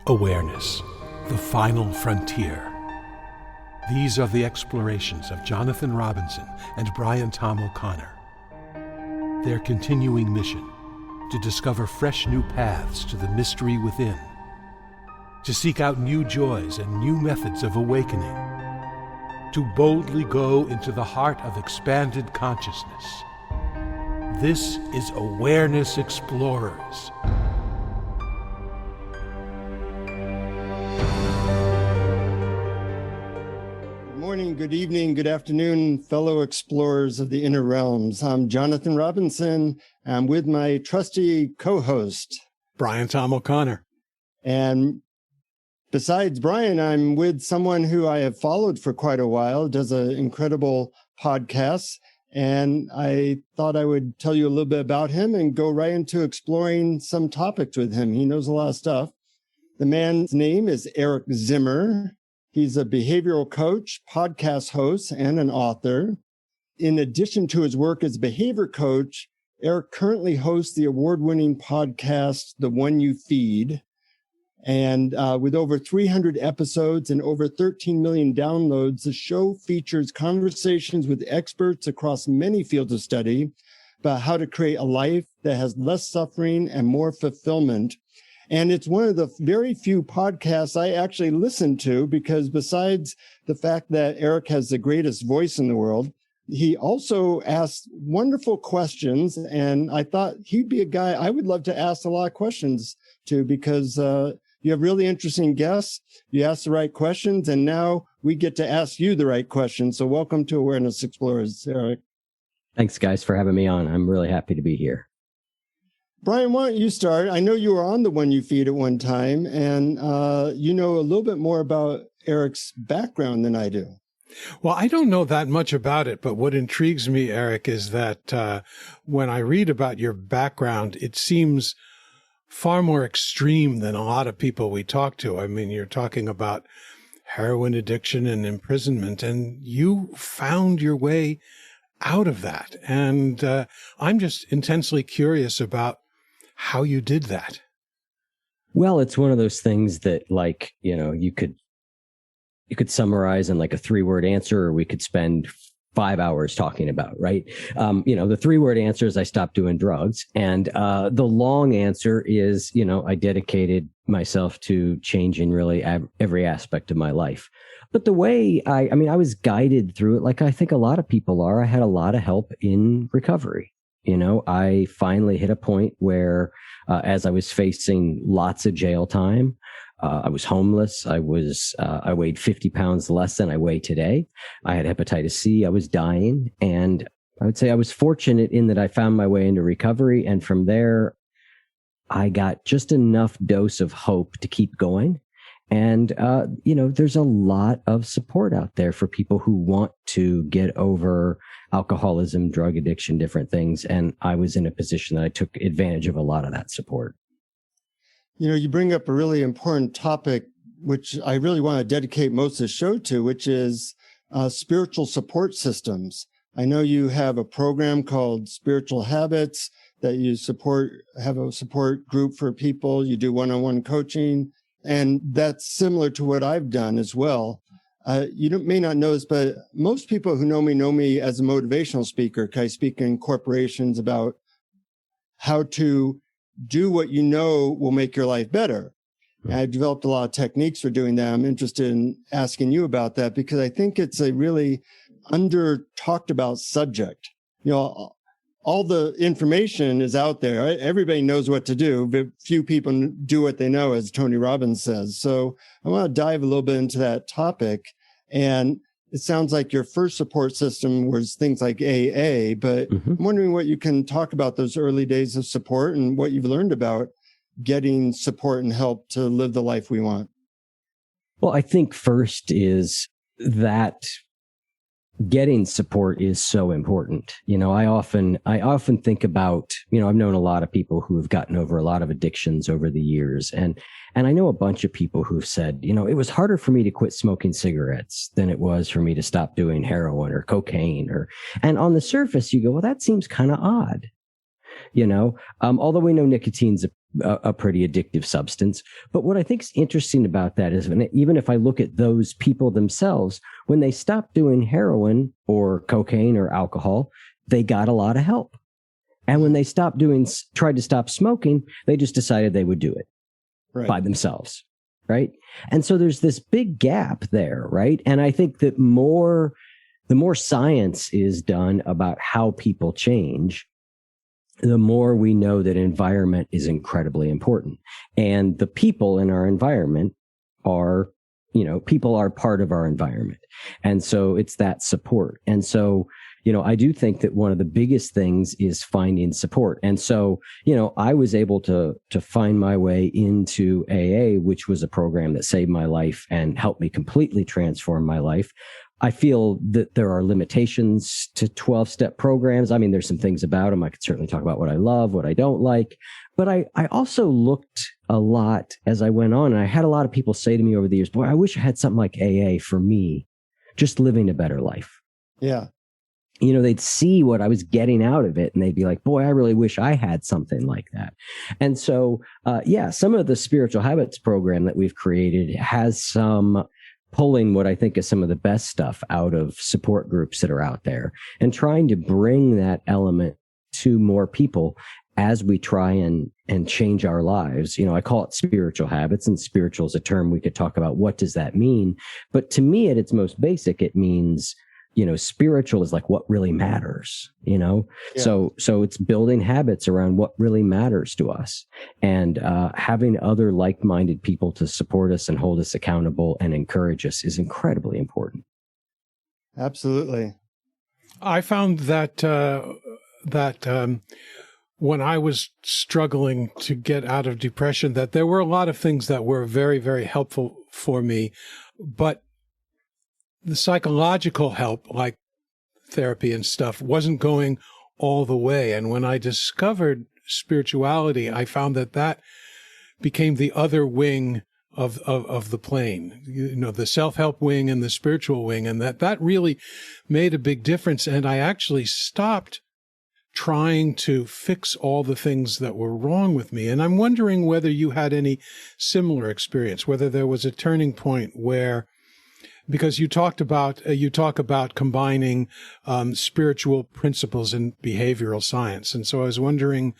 Awareness, the final frontier. These are the explorations of Jonathan Robinson and Brian Tom O'Connor. Their continuing mission, to discover fresh new paths to the mystery within, to seek out new joys and new methods of awakening, to boldly go into the heart of expanded consciousness. This is Awareness Explorers. Good evening, good afternoon, fellow explorers of the inner realms. I'm Jonathan Robinson. I'm with my trusty co-host, Brian Tom O'Connor. And besides Brian, I'm with someone who I have followed for quite a while, does an incredible podcast. And I thought I would tell you a little bit about him and go right into exploring some topics with him. He knows a lot of stuff. The man's name is Eric Zimmer. He's a behavioral coach, podcast host, and an author. In addition to his work as a behavior coach, Eric currently hosts the award-winning podcast, The One You Feed. And with over 300 episodes and over 13 million downloads, the show features conversations with experts across many fields of study about how to create a life that has less suffering and more fulfillment. And it's one of the very few podcasts I actually listen to because besides the fact that Eric has the greatest voice in the world, he also asks wonderful questions. And I thought he'd be a guy I would love to ask a lot of questions to because you have really interesting guests. You ask the right questions, and now we get to ask you the right questions. So welcome to Awareness Explorers, Eric. Thanks, guys, for having me on. I'm really happy to be here. Brian, why don't you start? I know you were on The One You Feed at one time, and you know a little bit more about Eric's background than I do. Well, I don't know that much about it, but what intrigues me, Eric, is that when I read about your background, it seems far more extreme than a lot of people we talk to. I mean, you're talking about heroin addiction and imprisonment, and you found your way out of that. And I'm just intensely curious about how you did that. Well, it's one of those things that, like, you know, you could summarize in like a 3-word answer, or we could spend 5 hours talking about, right? You know, the 3-word answer is I stopped doing drugs. And the long answer is, you know, I dedicated myself to changing really every aspect of my life. But the way I was guided through it, like I think a lot of people are. I had a lot of help in recovery. You know, I finally hit a point where, as I was facing lots of jail time, I was homeless. I weighed 50 pounds less than I weigh today. I had hepatitis C. I was dying. And I would say I was fortunate in that I found my way into recovery. And from there, I got just enough dose of hope to keep going. And, you know, there's a lot of support out there for people who want to get over alcoholism, drug addiction, different things. And I was in a position that I took advantage of a lot of that support. You know, you bring up a really important topic, which I really want to dedicate most of the show to, which is spiritual support systems. I know you have a program called Spiritual Habits that you have a support group for people. You do one-on-one coaching. And that's similar to what I've done as well. You may not know this, but most people who know me as a motivational speaker. I speak in corporations about how to do what you know will make your life better. And I've developed a lot of techniques for doing that. I'm interested in asking you about that because I think it's a really under talked about subject. You know, all the information is out there. Right? Everybody knows what to do, but few people do what they know, as Tony Robbins says. So I want to dive a little bit into that topic. And it sounds like your first support system was things like AA, but I'm wondering what you can talk about those early days of support and what you've learned about getting support and help to live the life we want. Well, I think first is that getting support is so important. You know, I often think about, you know, I've known a lot of people who have gotten over a lot of addictions over the years. And I know a bunch of people who've said, you know, it was harder for me to quit smoking cigarettes than it was for me to stop doing heroin or cocaine and on the surface you go, well, that seems kind of odd. You know, although we know nicotine's a pretty addictive substance. But what I think is interesting about that is even if I look at those people themselves, when they stopped doing heroin or cocaine or alcohol, they got a lot of help. And when they tried to stop smoking, they just decided they would do it by themselves. Right. And so there's this big gap there. Right. And I think that the more science is done about how people change, the more we know that environment is incredibly important. And the people in our environment are, people are part of our environment. And so it's that support. And so, I do think that one of the biggest things is finding support. And so, I was able to find my way into AA, which was a program that saved my life and helped me completely transform my life. I feel that there are limitations to 12-step programs. I mean, there's some things about them. I could certainly talk about what I love, what I don't like. But I also looked a lot as I went on. And I had a lot of people say to me over the years, boy, I wish I had something like AA for me, just living a better life. Yeah. They'd see what I was getting out of it and they'd be like, boy, I really wish I had something like that. And so, some of the spiritual habits program that we've created has some pulling what I think is some of the best stuff out of support groups that are out there and trying to bring that element to more people as we try and change our lives. I call it spiritual habits, and spiritual is a term we could talk about. What does that mean? But to me, at its most basic, it means spiritual is like what really matters, Yeah. So it's building habits around what really matters to us and having other like-minded people to support us and hold us accountable and encourage us is incredibly important. Absolutely. I found that when I was struggling to get out of depression, that there were a lot of things that were very, very helpful for me, but the psychological help, like therapy and stuff, wasn't going all the way. And when I discovered spirituality, I found that became the other wing of the plane, the self-help wing and the spiritual wing. And that really made a big difference. And I actually stopped trying to fix all the things that were wrong with me. And I'm wondering whether you had any similar experience, whether there was a turning point where, because you talk about combining spiritual principles and behavioral science. And so I was wondering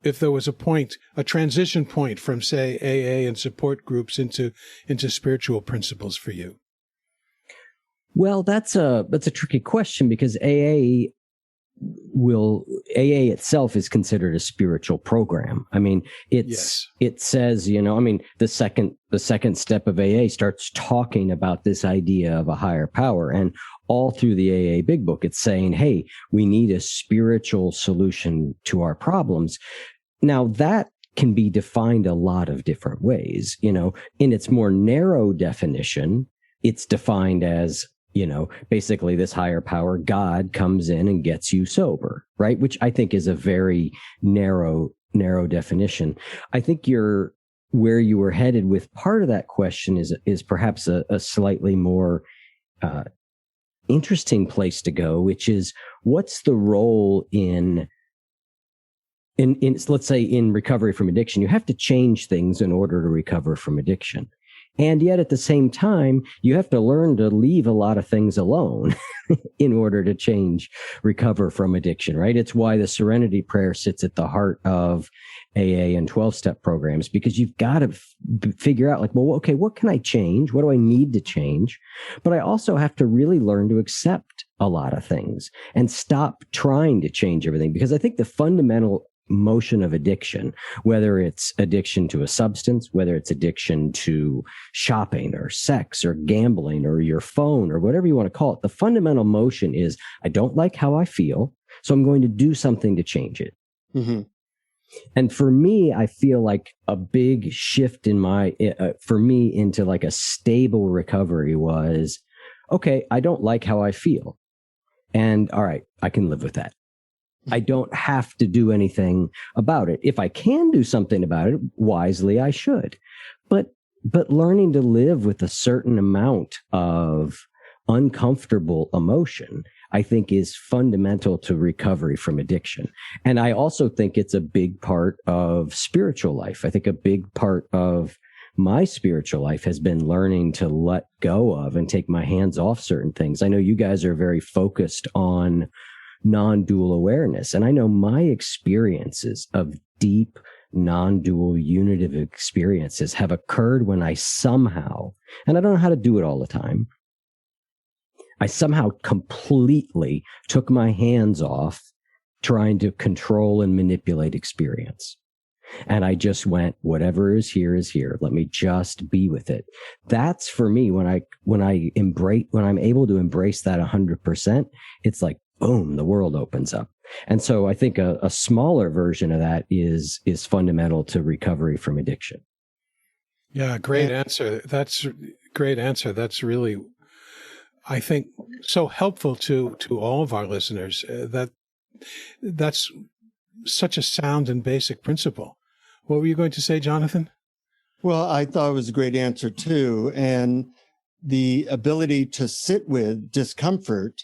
if there was a transition point from, say, AA and support groups into spiritual principles for you. Well, that's a tricky question because AA itself is considered a spiritual program. I mean, it says, the second step of AA starts talking about this idea of a higher power, and all through the AA Big Book, it's saying, hey, we need a spiritual solution to our problems. Now that can be defined a lot of different ways. In its more narrow definition, it's defined as, basically this higher power, God, comes in and gets you sober, right? Which I think is a very narrow definition. I think where you were headed with part of that question is perhaps a slightly more interesting place to go, which is what's the role in let's say in recovery from addiction. You have to change things in order to recover from addiction. And yet at the same time, you have to learn to leave a lot of things alone in order to recover from addiction, right? It's why the Serenity Prayer sits at the heart of AA and 12-step programs, because you've got to figure out okay, what can I change? What do I need to change? But I also have to really learn to accept a lot of things and stop trying to change everything, because I think the fundamental motion of addiction, whether it's addiction to a substance, whether it's addiction to shopping or sex or gambling or your phone or whatever you want to call it, the fundamental motion is, I don't like how I feel, so I'm going to do something to change it. Mm-hmm. And for me, I feel like a big shift for me into like a stable recovery was, okay, I don't like how I feel. And all right, I can live with that. I don't have to do anything about it. If I can do something about it, wisely, I should. But learning to live with a certain amount of uncomfortable emotion, I think is fundamental to recovery from addiction. And I also think it's a big part of spiritual life. I think a big part of my spiritual life has been learning to let go of and take my hands off certain things. I know you guys are very focused on non-dual awareness, and I know my experiences of deep non-dual unitive experiences have occurred when I somehow, and I don't know how to do it all the time, I somehow completely took my hands off trying to control and manipulate experience. And I just went, whatever is here is here. Let me just be with it. That's for me, when I'm able to embrace that 100%, it's like, boom, the world opens up. And so I think a smaller version of that is fundamental to recovery from addiction. Yeah, great answer. That's a great answer. That's really, I think, so helpful to all of our listeners. That's such a sound and basic principle. What were you going to say, Jonathan? Well, I thought it was a great answer too. And the ability to sit with discomfort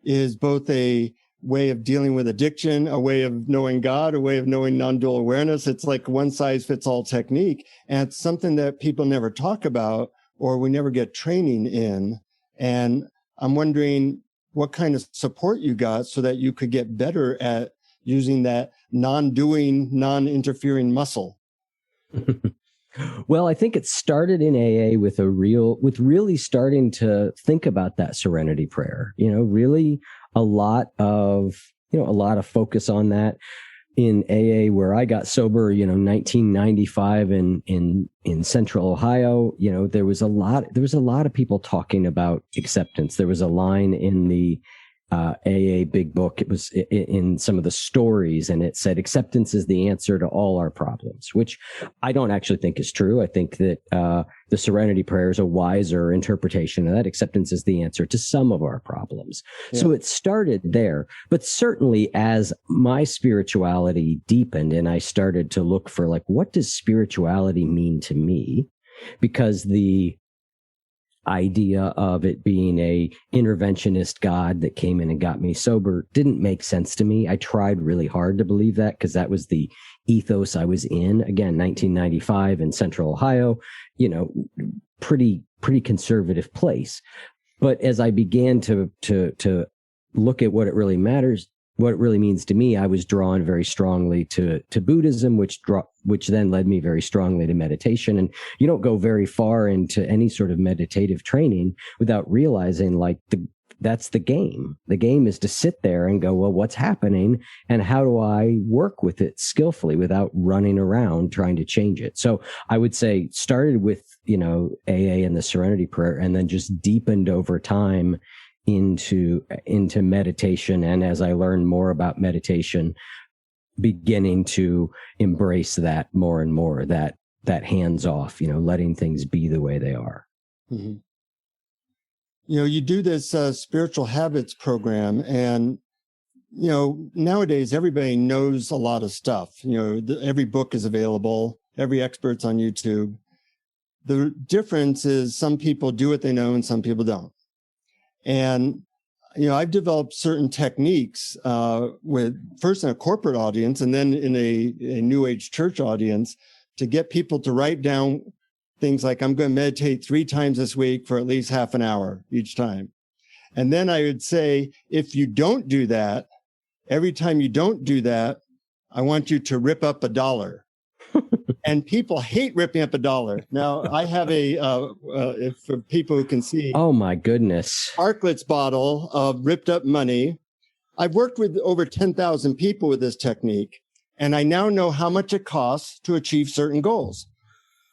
is both a way of dealing with addiction, a way of knowing God, a way of knowing non-dual awareness. It's like one size fits all technique. And it's something that people never talk about or we never get training in. And I'm wondering what kind of support you got so that you could get better at using that non-doing, non-interfering muscle. Well, I think it started in AA with really starting to think about that Serenity Prayer, really a lot of focus on that in AA, where I got sober, 1995 in Central Ohio. There was a lot of people talking about acceptance. There was a line in the AA Big Book. It was in some of the stories, and it said acceptance is the answer to all our problems, which I don't actually think is true. I think that the Serenity Prayer is a wiser interpretation of that. Acceptance is the answer to some of our problems. Yeah. So it started there, but certainly as my spirituality deepened and I started to look for, like, what does spirituality mean to me? Because the idea of it being a interventionist God that came in and got me sober didn't make sense to me. I tried really hard to believe that because that was the ethos I was in. Again, 1995 in Central Ohio, pretty conservative place. But as I began to look at what it really matters, what it really means to me, I was drawn very strongly to Buddhism, which then led me very strongly to meditation. And you don't go very far into any sort of meditative training without realizing, like, that's the game. The game is to sit there and go, well, what's happening and how do I work with it skillfully without running around trying to change it? So I would say started with, AA and the Serenity Prayer, and then just deepened over time into meditation. And as I learned more about meditation, beginning to embrace that more and more, that hands off, letting things be the way they are. Mm-hmm. You do this spiritual habits program, and, nowadays everybody knows a lot of stuff. Every book is available, every expert's on YouTube. The difference is some people do what they know and some people don't. And, I've developed certain techniques with first in a corporate audience and then in a New Age church audience to get people to write down things like, I'm going to meditate 3 times this week for at least half an hour each time. And then I would say, if you don't do that, every time you don't do that, I want you to rip up $1. And people hate ripping up $1. Now, I have if for people who can see. Oh, my goodness. Arklets bottle of ripped up money. I've worked with over 10,000 people with this technique, and I now know how much it costs to achieve certain goals.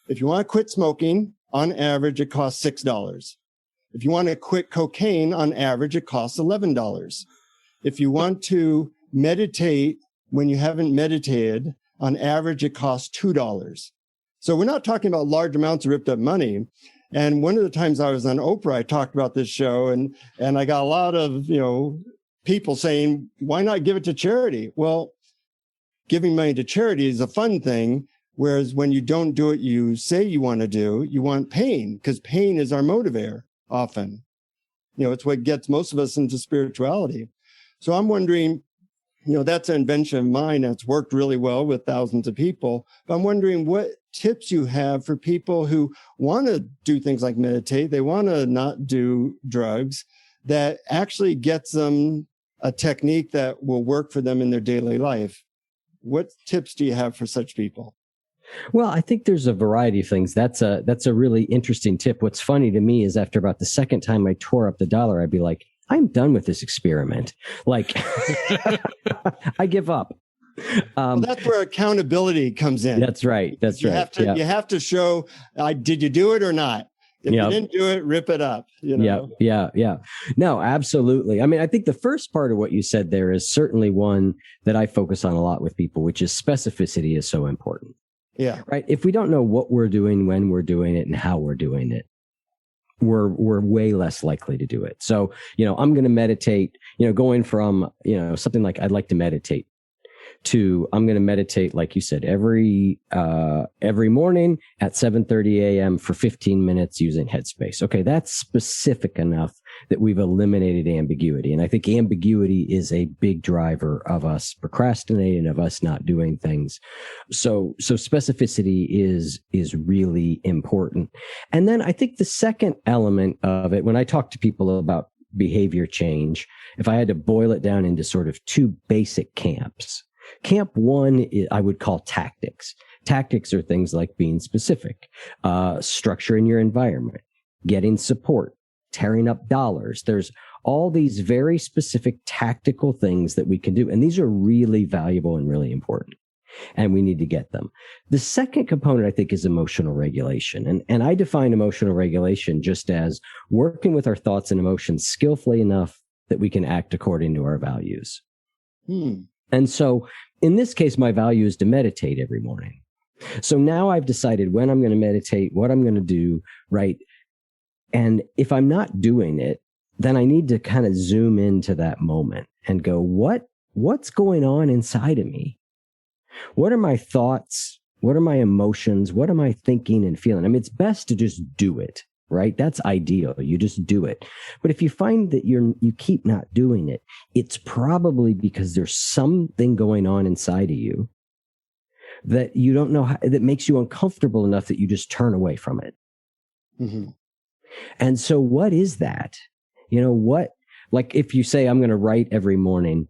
If you want to quit smoking, on average, it costs $6. If you want to quit cocaine, on average, it costs $11. If you want to meditate when you haven't meditated, on average, it costs $2. So we're not talking about large amounts of ripped up money. And one of the times I was on Oprah, I talked about this show, and I got a lot of, people saying, why not give it to charity? Well, giving money to charity is a fun thing. Whereas when you don't do what you say you want to do, you want pain, because pain is our motivator often. It's what gets most of us into spirituality. So I'm wondering, that's an invention of mine that's worked really well with thousands of people. But I'm wondering what tips you have for people who want to do things like meditate, they want to not do drugs, that actually gets them a technique that will work for them in their daily life. What tips do you have for such people? Well, I think there's a variety of things. That's a really interesting tip. What's funny to me is after about the second time I tore up the dollar, I'd be like, I'm done with this experiment. Like, I give up. Well, that's where accountability comes in. That's right. You have to show, did you do it or not? If you didn't do it, rip it up. Yeah. No, absolutely. I mean, I think the first part of what you said there is certainly one that I focus on a lot with people, which is specificity is so important. Yeah. Right. If we don't know what we're doing, when we're doing it, and how we're doing it, we're way less likely to do it. So, I'm going to meditate, going from, something like I'd like to meditate to I'm going to meditate, like you said, every morning at 7:30 a.m. for 15 minutes using Headspace. Okay, that's specific enough that we've eliminated ambiguity. And I think ambiguity is a big driver of us procrastinating, of us not doing things. So specificity is really important. And then I think the second element of it, when I talk to people about behavior change, if I had to boil it down into sort of two basic camps, camp one, I would call tactics. Tactics are things like being specific, structuring your environment, getting support, tearing up dollars. There's all these very specific tactical things that we can do. And these are really valuable and really important. And we need to get them. The second component, I think, is emotional regulation. And I define emotional regulation just as working with our thoughts and emotions skillfully enough that we can act according to our values. And so in this case, my value is to meditate every morning. So now I've decided when I'm going to meditate, what I'm going to do, right? And if I'm not doing it, then I need to kind of zoom into that moment and go, what's going on inside of me? What are my thoughts? What are my emotions? What am I thinking and feeling? I mean, it's best to just do it, right? That's ideal. You just do it. But if you find that you keep not doing it, it's probably because there's something going on inside of you that you don't know that makes you uncomfortable enough that you just turn away from it. Mm-hmm. And so what is that? Like if you say, I'm going to write every morning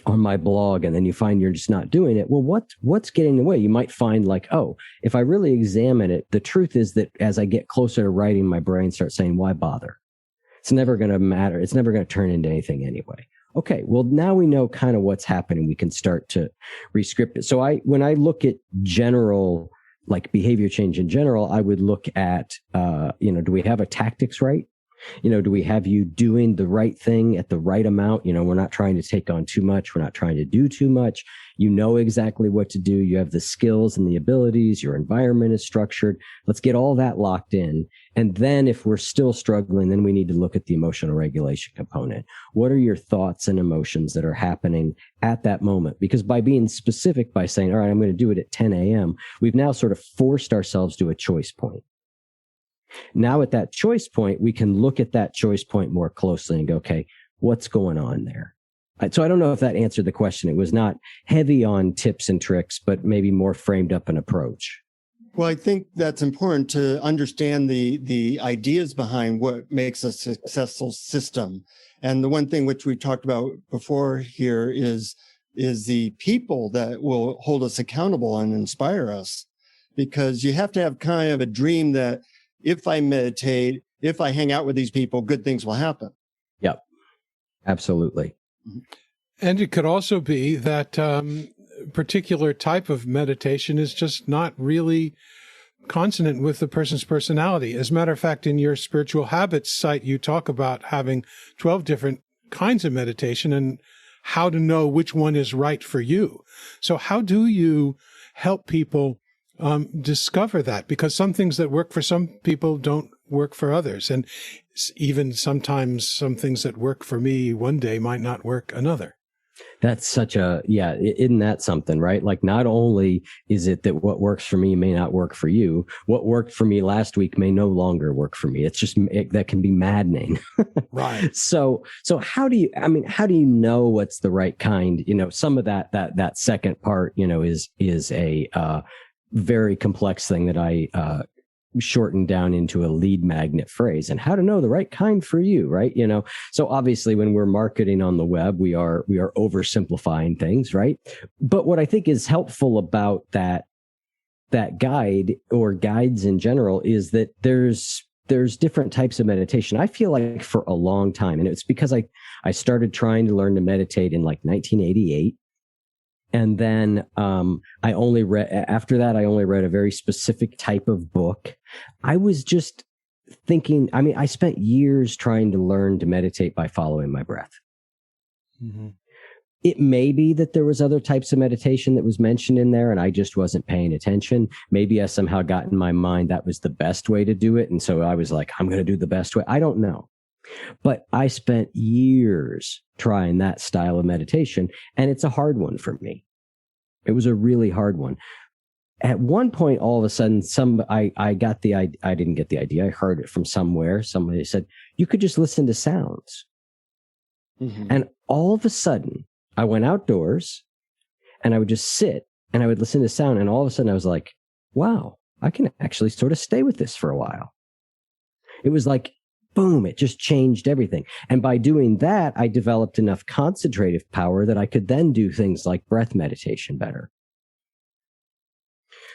on my blog, and then you find you're just not doing it. Well, what's getting in the way? You might find like, oh, if I really examine it, the truth is that as I get closer to writing, my brain starts saying, why bother? It's never going to matter. It's never going to turn into anything anyway. Okay, well, now we know kind of what's happening. We can start to rescript it. So when I look at general, like behavior change in general, I would look at, do we have a tactics right? Do we have you doing the right thing at the right amount? We're not trying to take on too much. We're not trying to do too much. You know exactly what to do. You have the skills and the abilities. Your environment is structured. Let's get all that locked in. And then if we're still struggling, then we need to look at the emotional regulation component. What are your thoughts and emotions that are happening at that moment? Because by being specific, by saying, all right, I'm going to do it at 10 a.m., we've now sort of forced ourselves to a choice point. Now at that choice point, we can look at that choice point more closely and go, okay, what's going on there? So I don't know if that answered the question. It was not heavy on tips and tricks, but maybe more framed up an approach. Well, I think that's important to understand the ideas behind what makes a successful system. And the one thing which we talked about before here is the people that will hold us accountable and inspire us. Because you have to have kind of a dream that if I meditate, if I hang out with these people, good things will happen. Yep, absolutely. And it could also be that particular type of meditation is just not really consonant with the person's personality. As a matter of fact, in your spiritual habits site, you talk about having 12 different kinds of meditation and how to know which one is right for you. So how do you help people discover that? Because some things that work for some people don't work for others. And even sometimes some things that work for me one day might not work another. That's such a, yeah, isn't that something, right? Like, not only is it that what works for me may not work for you, what worked for me last week may no longer work for me. It's just, that can be maddening. Right. So how do you know what's the right kind? Some of that second part, is a very complex thing that I shortened down into a lead magnet phrase, and how to know the right kind for you, right? So obviously when we're marketing on the web, we are oversimplifying things, right? But what I think is helpful about that guide, or guides in general, is that there's different types of meditation. I feel like for a long time, and it's because I started trying to learn to meditate in like 1988. And then I only read a very specific type of book. I was just thinking, I spent years trying to learn to meditate by following my breath. Mm-hmm. It may be that there was other types of meditation that was mentioned in there and I just wasn't paying attention. Maybe I somehow got in my mind that was the best way to do it. And so I was like, I'm going to do the best way. I don't know. But I spent years trying that style of meditation, and it's a hard one for me. It was a really hard one. At one point, all of a sudden, I didn't get the idea. I heard it from somewhere. Somebody said, you could just listen to sounds. Mm-hmm. And all of a sudden, I went outdoors and I would just sit and I would listen to sound. And all of a sudden I was like, wow, I can actually sort of stay with this for a while. It was like, boom, it just changed everything. And by doing that, I developed enough concentrative power that I could then do things like breath meditation better.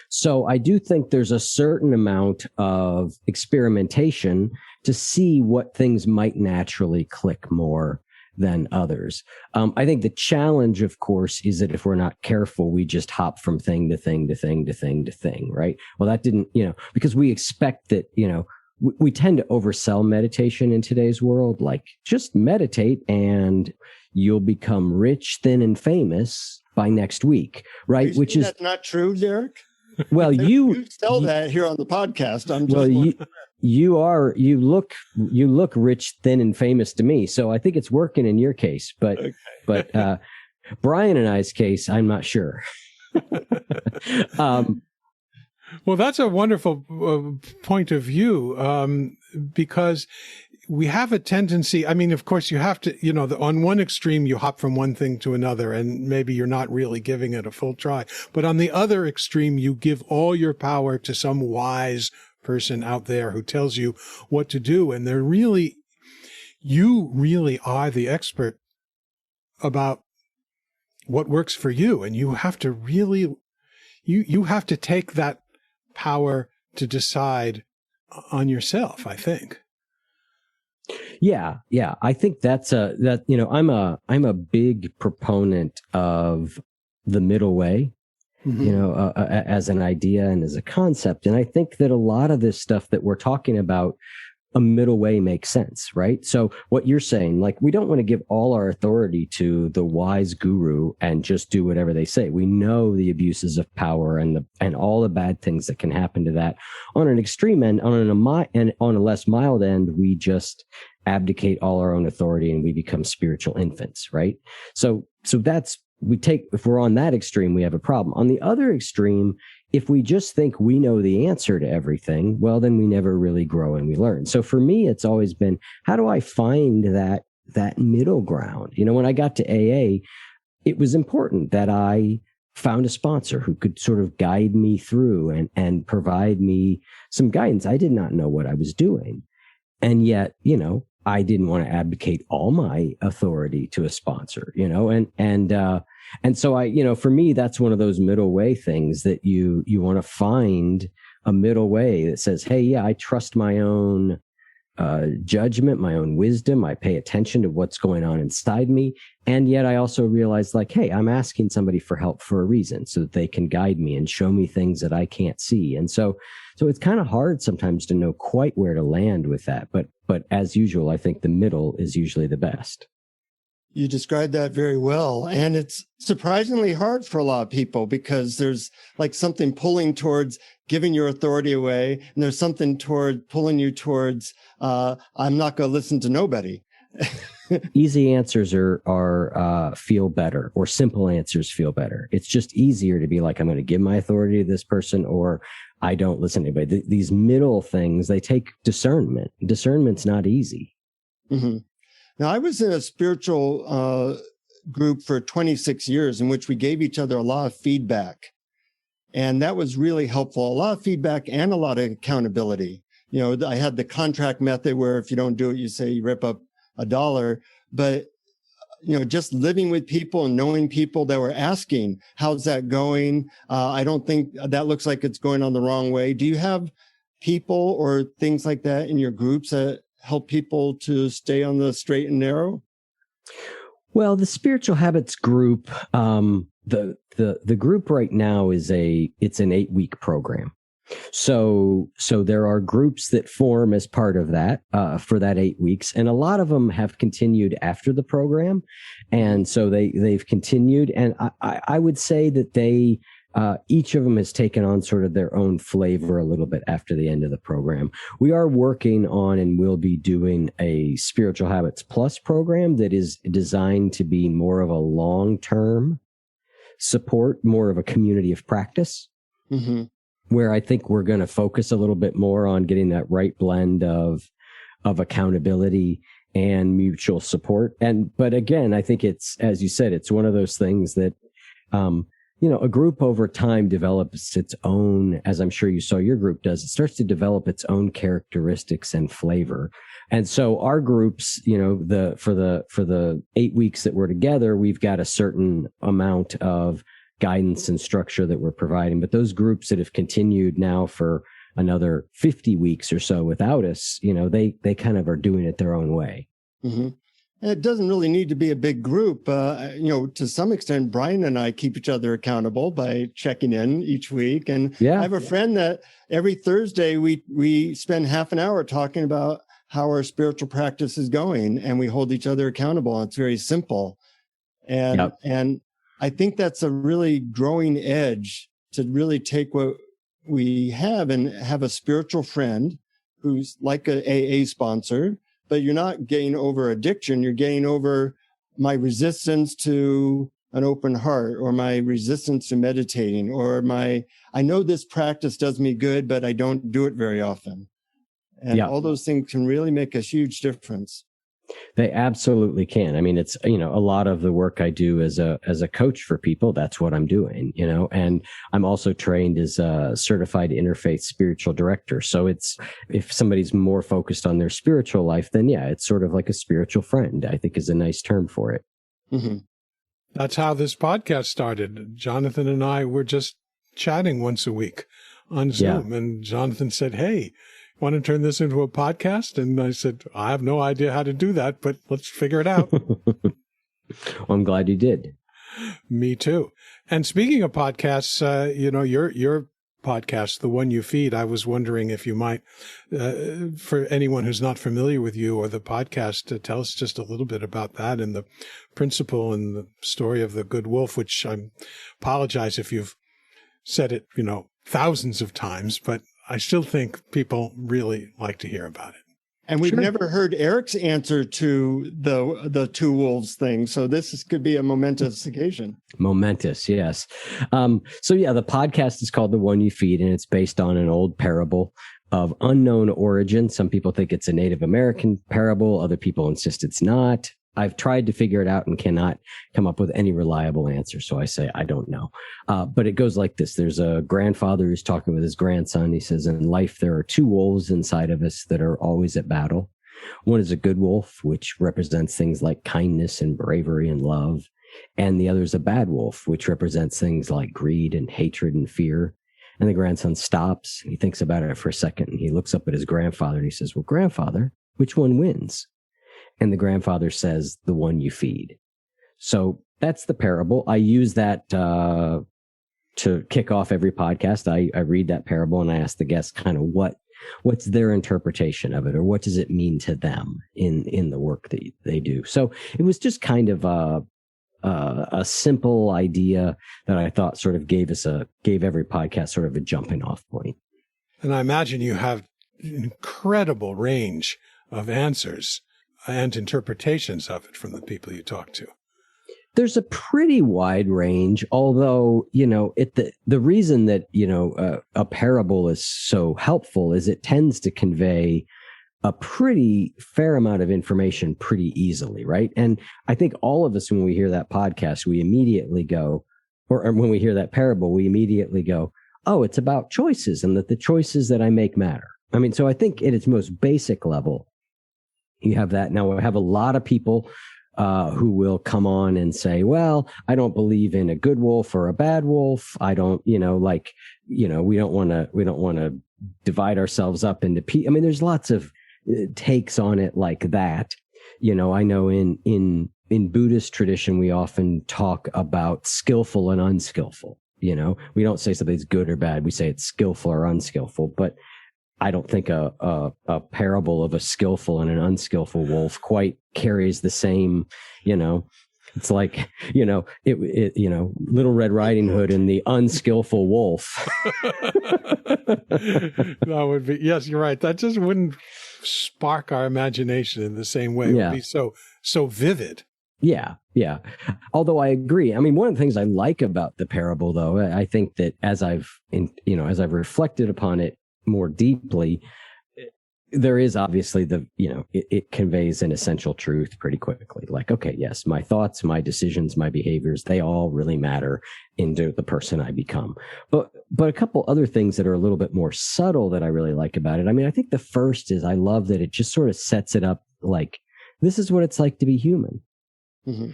So I do think there's a certain amount of experimentation to see what things might naturally click more than others. I think the challenge, of course, is that if we're not careful, we just hop from thing to thing to thing to thing to thing, right? Well, that didn't, because we expect that, we tend to oversell meditation in today's world. Like, just meditate and you'll become rich, thin, and famous by next week, right? Which is that's not true, Derek. Well, you sell that here on the podcast. You look rich, thin, and famous to me. So I think it's working in your case, but okay. But Brian and I's case, I'm not sure. Well, that's a wonderful point of view, because we have a tendency, of course, you have to, on one extreme, you hop from one thing to another, and maybe you're not really giving it a full try. But on the other extreme, you give all your power to some wise person out there who tells you what to do. And you really are the expert about what works for you. And you have to really, you have to take that power to decide on yourself, I think. Yeah. I think I'm a big proponent of the middle way, mm-hmm. As an idea and as a concept. And I think that a lot of this stuff that we're talking about, a middle way makes sense, right? So what you're saying, like, we don't want to give all our authority to the wise guru and just do whatever they say. We know the abuses of power and all the bad things that can happen to that. On an extreme end, on a less mild end, we just abdicate all our own authority and we become spiritual infants, right? So if we're on that extreme, we have a problem. On the other extreme, if we just think we know the answer to everything, well, then we never really grow and we learn. So for me, it's always been, how do I find that middle ground? When I got to AA, it was important that I found a sponsor who could sort of guide me through and provide me some guidance. I did not know what I was doing. And yet, I didn't want to abdicate all my authority to a sponsor, and so for me, that's one of those middle way things that you want to find a middle way that says, hey, yeah, I trust my own judgment, my own wisdom. I pay attention to what's going on inside me. And yet I also realize, like, hey, I'm asking somebody for help for a reason so that they can guide me and show me things that I can't see. And so it's kind of hard sometimes to know quite where to land with that. But as usual, I think the middle is usually the best. You described that very well. And it's surprisingly hard for a lot of people because there's like something pulling towards giving your authority away. And there's something toward pulling you towards, I'm not going to listen to nobody. Easy answers are feel better, or simple answers feel better. It's just easier to be like, I'm going to give my authority to this person, or I don't listen to anybody. These middle things, they take discernment. Discernment's not easy. Mm-hmm. Now, I was in a spiritual group for 26 years in which we gave each other a lot of feedback. And that was really helpful. A lot of feedback and a lot of accountability. I had the contract method where if you don't do it, you say you rip up $1. But, just living with people and knowing people that were asking, how's that going? I don't think that looks like it's going on the wrong way. Do you have people or things like that in your groups that help people to stay on the straight and narrow? Well, the Spiritual Habits group, the group right now it's an 8-week program. So there are groups that form as part of that, for that 8 weeks. And a lot of them have continued after the program. And so they've continued. And I would say that each of them has taken on sort of their own flavor a little bit after the end of the program. We are working on and will be doing a Spiritual Habits Plus program that is designed to be more of a long-term support, more of a community of practice, where I think we're going to focus a little bit more on getting that right blend of accountability and mutual support. But again, I think it's, as you said, it's one of those things that, a group over time develops its own, as I'm sure you saw your group does, it starts to develop its own characteristics and flavor. And so our groups, for the 8 weeks that we're together, we've got a certain amount of guidance and structure that we're providing. But those groups that have continued now for another 50 weeks or so without us, they kind of are doing it their own way. Mm-hmm. And it doesn't really need to be a big group. To some extent, Brian and I keep each other accountable by checking in each week. And I have a friend that every Thursday we spend half an hour talking about how our spiritual practice is going, and we hold each other accountable. It's very simple. And I think that's a really growing edge to really take what we have and have a spiritual friend who's like a AA sponsor, but you're not getting over addiction. You're getting over my resistance to an open heart, or my resistance to meditating, or I know this practice does me good, but I don't do it very often. And all those things can really make a huge difference. They absolutely can. I mean, it's, a lot of the work I do as a coach for people, that's what I'm doing, and I'm also trained as a certified interfaith spiritual director. So it's, if somebody's more focused on their spiritual life, then it's sort of like a spiritual friend, I think is a nice term for it. Mm-hmm. That's how this podcast started. Jonathan and I were just chatting once a week on Zoom, and Jonathan said, "Hey, want to turn this into a podcast?" And I said, "I have no idea how to do that, but let's figure it out." Well, I'm glad you did. Me too. And speaking of podcasts, your podcast, the one you feed, I was wondering if you might, for anyone who's not familiar with you or the podcast, tell us just a little bit about that and the principle and the story of the good wolf, which I apologize if you've said it, thousands of times, but I still think people really like to hear about it. And we've never heard Eric's answer to the two wolves thing. So this could be a momentous occasion. Momentous, yes. The podcast is called The One You Feed, and it's based on an old parable of unknown origin. Some people think it's a Native American parable. Other people insist it's not. I've tried to figure it out and cannot come up with any reliable answer. So I say, I don't know. But it goes like this. There's a grandfather who's talking with his grandson. He says, in life, there are two wolves inside of us that are always at battle. One is a good wolf, which represents things like kindness and bravery and love. And the other is a bad wolf, which represents things like greed and hatred and fear. And the grandson stops. He thinks about it for a second, and he looks up at his grandfather and he says, "Well, grandfather, which one wins?" And the grandfather says, "The one you feed." So that's the parable. I use that to kick off every podcast. I read that parable and I ask the guests kind of what's their interpretation of it, or what does it mean to them in the work that they do. So it was just kind of a simple idea that I thought sort of gave every podcast sort of a jumping off point. And I imagine you have an incredible range of answers. and interpretations of it from the people you talk to? There's a pretty wide range, although, the reason that, a parable is so helpful is it tends to convey a pretty fair amount of information pretty easily, right? And I think all of us, when we hear that podcast, we immediately go, or when we hear that parable, we immediately go, oh, it's about choices and that the choices that I make matter. I mean, so I think at its most basic level, you have that. Now, I have a lot of people who will come on and say, well, I don't believe in a good wolf or a bad wolf. I don't, we don't want to divide ourselves up into I mean, there's lots of takes on it like that. I know in Buddhist tradition, we often talk about skillful and unskillful. We don't say something's good or bad. We say it's skillful or unskillful, but I don't think a parable of a skillful and an unskillful wolf quite carries the same, it's like, Little Red Riding Hood and the unskillful wolf. That would be, yes, you're right. That just wouldn't spark our imagination in the same way. It would be so vivid. Yeah. Yeah. Although I agree. I mean, one of the things I like about the parable, though, I think that as I've reflected upon it more deeply, there is obviously it conveys an essential truth pretty quickly. Like, okay, yes, my thoughts, my decisions, my behaviors, they all really matter into the person I become. But a couple other things that are a little bit more subtle that I really like about it. I mean, I think the first is I love that it just sort of sets it up like, this is what it's like to be human. Mm-hmm.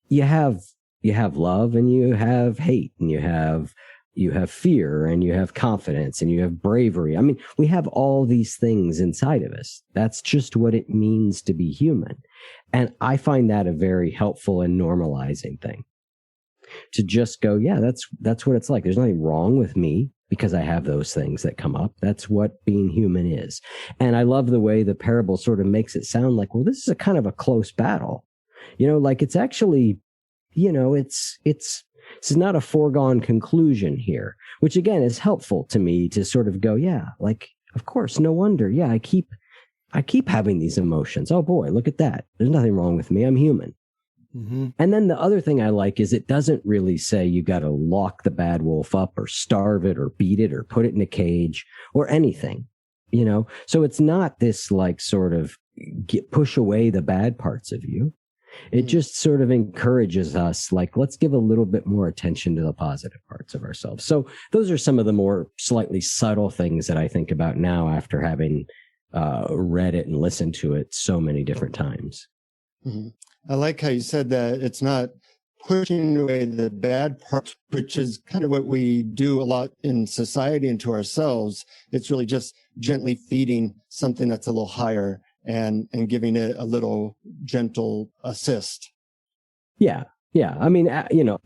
You have love and you have hate and you have fear and you have confidence and you have bravery. I mean, we have all these things inside of us. That's just what it means to be human. And I find that a very helpful and normalizing thing to just go, yeah, that's what it's like. There's nothing wrong with me because I have those things that come up. That's what being human is. And I love the way the parable sort of makes it sound like, well, this is a kind of a close battle. Like it's actually, this is not a foregone conclusion here, which again is helpful to me to sort of go, yeah, like, of course, no wonder. Yeah, I keep having these emotions. Oh boy, look at that. There's nothing wrong with me. I'm human. Mm-hmm. And then the other thing I like is it doesn't really say you got to lock the bad wolf up or starve it or beat it or put it in a cage or anything, So it's not this like sort of push away the bad parts of you. It just sort of encourages us, like, let's give a little bit more attention to the positive parts of ourselves. So those are some of the more slightly subtle things that I think about now after having read it and listened to it so many different times. Mm-hmm. I like how you said that it's not pushing away the bad parts, which is kind of what we do a lot in society and to ourselves. It's really just gently feeding something that's a little higher and giving it a little gentle assist. Yeah. Yeah. I mean,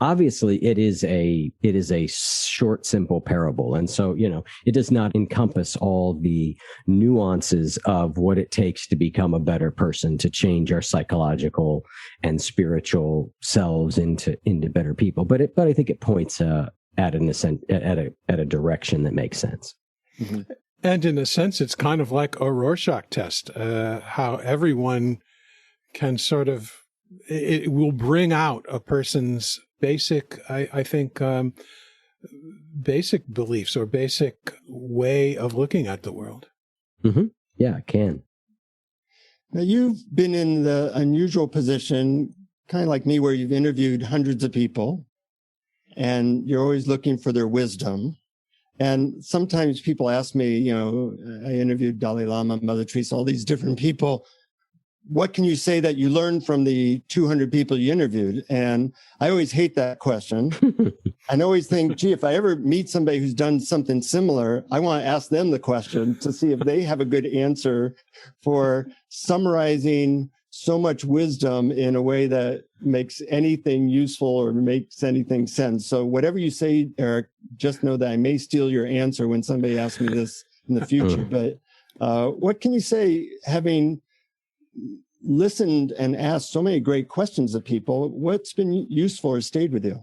obviously it is a short, simple parable. And so, it does not encompass all the nuances of what it takes to become a better person, to change our psychological and spiritual selves into better people. But I think it points at a direction that makes sense. Mm-hmm. And in a sense, it's kind of like a Rorschach test, how everyone can sort of, it will bring out a person's basic, I think, basic beliefs or basic way of looking at the world. Mm-hmm. Yeah, it can. Now, you've been in the unusual position, kind of like me, where you've interviewed hundreds of people and you're always looking for their wisdom. And sometimes people ask me, I interviewed Dalai Lama, Mother Teresa, all these different people. What can you say that you learned from the 200 people you interviewed? And I always hate that question. I always think, gee, if I ever meet somebody who's done something similar, I want to ask them the question to see if they have a good answer for summarizing so much wisdom in a way that makes anything useful or makes anything sense. So whatever you say, Eric, just know that I may steal your answer when somebody asks me this in the future. But what can you say, having listened and asked so many great questions of people, what's been useful or stayed with you?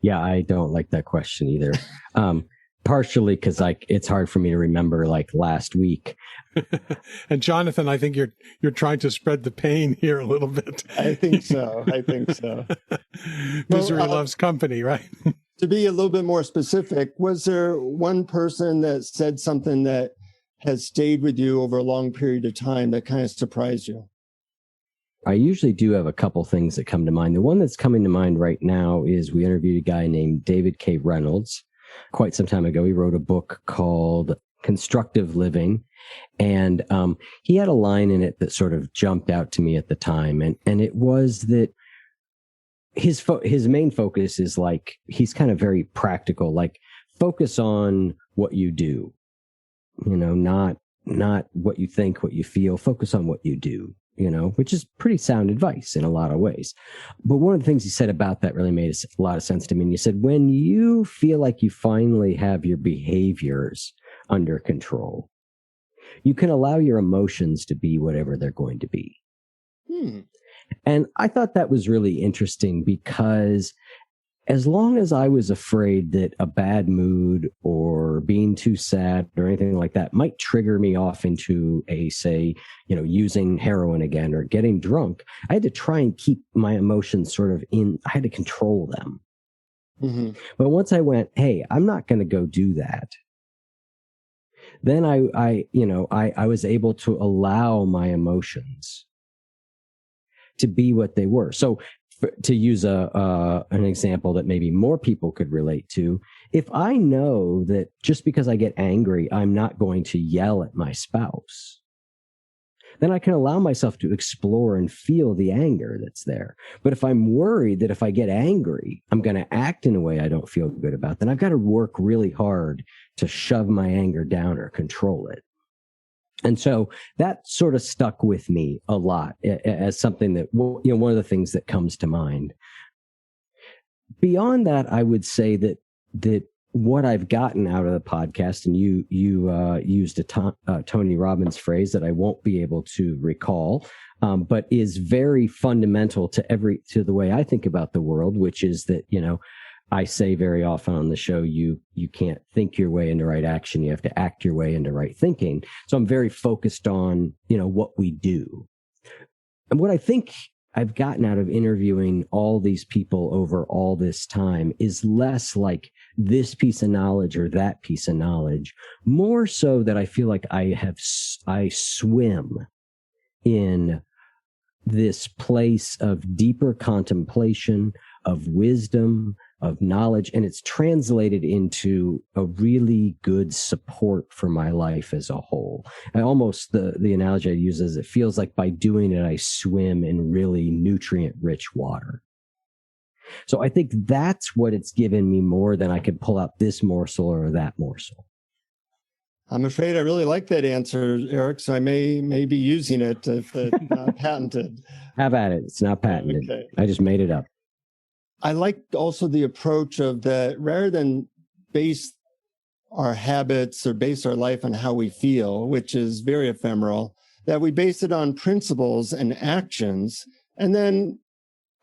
Yeah, I don't like that question either. partially because it's hard for me to remember like last week. And Jonathan, I think you're trying to spread the pain here a little bit. I think so. Misery loves company, right? To be a little bit more specific, was there one person that said something that has stayed with you over a long period of time that kind of surprised you? I usually do have a couple things that come to mind. The one that's coming to mind right now is we interviewed a guy named David K. Reynolds quite some time ago. He wrote a book called Constructive Living. And he had a line in it that sort of jumped out to me at the time. And it was that his main focus is like, he's kind of very practical, like focus on what you do, not what you think, what you feel, focus on what you do, which is pretty sound advice in a lot of ways. But one of the things he said about that really made a lot of sense to me. And he said, when you feel like you finally have your behaviors under control, you can allow your emotions to be whatever they're going to be. And I thought that was really interesting because as long as I was afraid that a bad mood or being too sad or anything like that might trigger me off into using heroin again or getting drunk, I had to try and keep my emotions sort of I had to control them. Mm-hmm. But once I went, hey, I'm not going to go do that, then I was able to allow my emotions to be what they were. So to use an example that maybe more people could relate to, if I know that just because I get angry, I'm not going to yell at my spouse, then I can allow myself to explore and feel the anger that's there. But if I'm worried that if I get angry, I'm going to act in a way I don't feel good about, then I've got to work really hard to shove my anger down or control it. And so that sort of stuck with me a lot as something that, one of the things that comes to mind. Beyond that, I would say that what I've gotten out of the podcast, and you used a Tony Robbins phrase that I won't be able to recall, but is very fundamental to the way I think about the world, which is that, I say very often on the show, you can't think your way into right action. You have to act your way into right thinking. So I'm very focused on, what we do. And what I think I've gotten out of interviewing all these people over all this time is less like this piece of knowledge or that piece of knowledge, more so that I feel like I swim in this place of deeper contemplation, of wisdom, of knowledge, and it's translated into a really good support for my life as a whole. I almost, the analogy I use is it feels like by doing it, I swim in really nutrient-rich water. So I think that's what it's given me more than I could pull out this morsel or that morsel. I'm afraid I really like that answer, Eric, so I may be using it if it's not patented. Have at it. It's not patented. Okay. I just made it up. I like also the approach of that rather than base our habits or base our life on how we feel, which is very ephemeral, that we base it on principles and actions, and then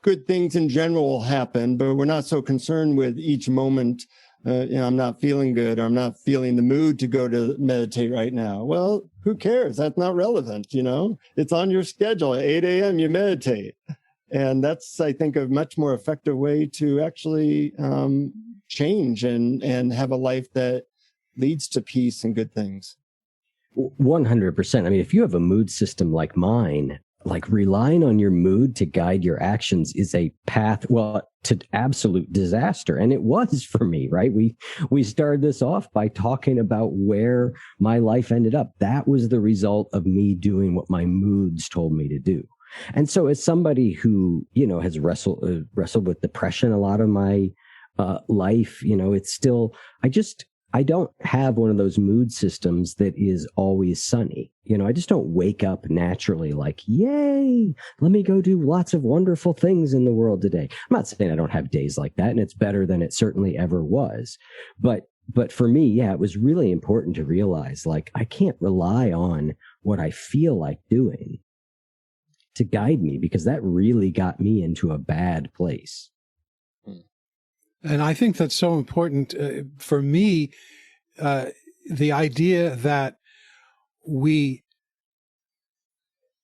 good things in general will happen, but we're not so concerned with each moment. I'm not feeling good, or I'm not feeling the mood to go to meditate right now. Well, who cares? That's not relevant, It's on your schedule. At 8 a.m. you meditate. And that's, I think, a much more effective way to actually change and have a life that leads to peace and good things. 100%. I mean, if you have a mood system like mine, like relying on your mood to guide your actions is a path, to absolute disaster. And it was for me, right? We started this off by talking about where my life ended up. That was the result of me doing what my moods told me to do. And so as somebody who, has wrestled with depression a lot of my life, it's still, I don't have one of those mood systems that is always sunny. I just don't wake up naturally like, yay, let me go do lots of wonderful things in the world today. I'm not saying I don't have days like that, and it's better than it certainly ever was. But for me, it was really important to realize, like, I can't rely on what I feel like doing to guide me, because that really got me into a bad place. And I think that's so important for me. the idea that we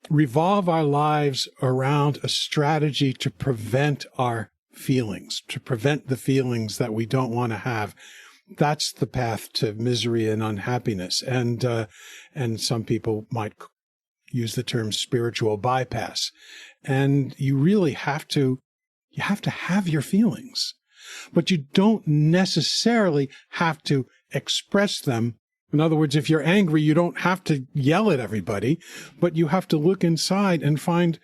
revolve our lives around a strategy to prevent our feelings, to prevent the feelings that we don't want to have. That's the path to misery and unhappiness. And some people might use the term spiritual bypass. And you really have to have your feelings, but you don't necessarily have to express them. In other words, if you're angry, you don't have to yell at everybody, but you have to look inside and find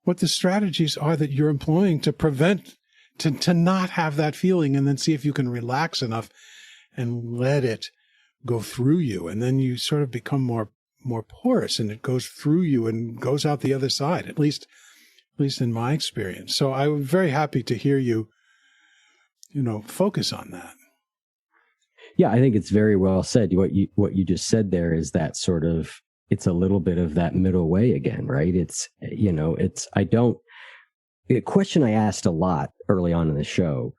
what the strategies are that you're employing to prevent, to not have that feeling, and then see if you can relax enough and let it go through you. And then you sort of become more porous, and it goes through you and goes out the other side, at least in my experience. So I'm very happy to hear you focus on that. Yeah, I think it's very well said. What you just said there is that sort of, it's a little bit of that middle way again, right? A question I asked a lot early on in the show,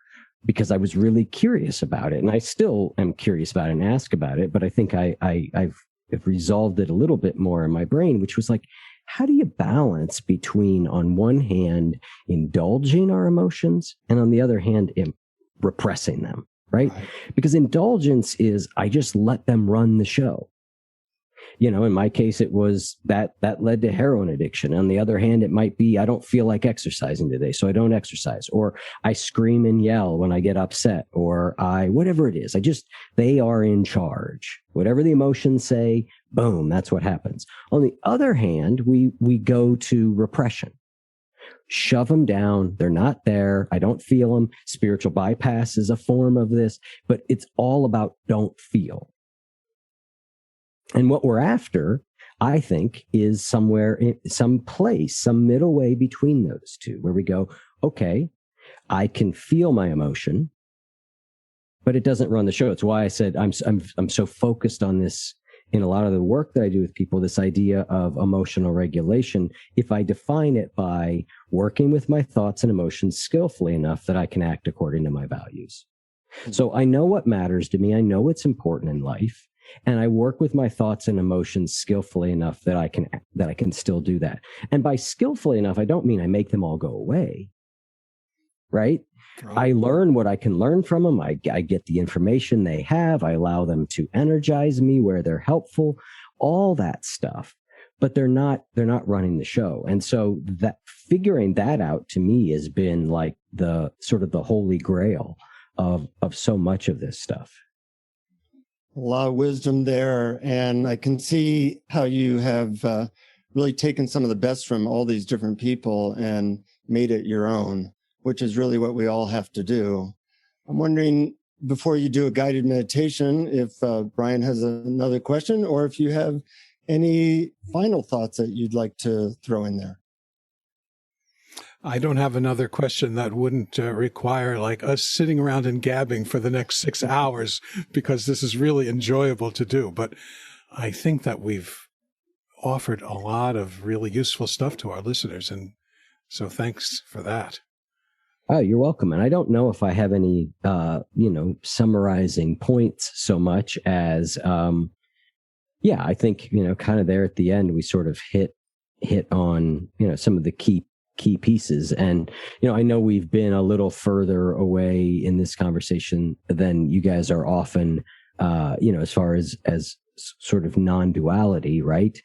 because I was really curious about it, and I still am curious about it and ask about it, but I think I've resolved it a little bit more in my brain, which was like, how do you balance between, on one hand, indulging our emotions, and on the other hand, repressing them? Right? Because indulgence is, I just let them run the show. In my case, it was that led to heroin addiction. On the other hand, it might be, I don't feel like exercising today, so I don't exercise, or I scream and yell when I get upset, or whatever it is. They are in charge. Whatever the emotions say, boom, that's what happens. On the other hand, we go to repression. Shove them down. They're not there. I don't feel them. Spiritual bypass is a form of this, but it's all about don't feel. And what we're after, I think, is somewhere in some place, some middle way between those two, where we go, okay, I can feel my emotion, but it doesn't run the show. It's why I said I'm so focused on this in a lot of the work that I do with people, this idea of emotional regulation. If I define it by working with my thoughts and emotions skillfully enough that I can act according to my values. Mm-hmm. So I know what matters to me. I know what's important in life. And I work with my thoughts and emotions skillfully enough that I can still do that. And by skillfully enough, I don't mean I make them all go away. Right? I learn what I can learn from them. I get the information they have. I allow them to energize me where they're helpful, all that stuff. But they're not running the show. And so that figuring that out to me has been like the sort of the holy grail of so much of this stuff. A lot of wisdom there. And I can see how you have really taken some of the best from all these different people and made it your own, which is really what we all have to do. I'm wondering, before you do a guided meditation, if Brian has another question, or if you have any final thoughts that you'd like to throw in there. I don't have another question that wouldn't require like us sitting around and gabbing for the next 6 hours, because this is really enjoyable to do. But I think that we've offered a lot of really useful stuff to our listeners. And so thanks for that. Oh, you're welcome. And I don't know if I have any, summarizing points so much as, I think, kind of there at the end, we sort of hit on, some of the key pieces. And, I know we've been a little further away in this conversation than you guys are often, as far as sort of non-duality, right?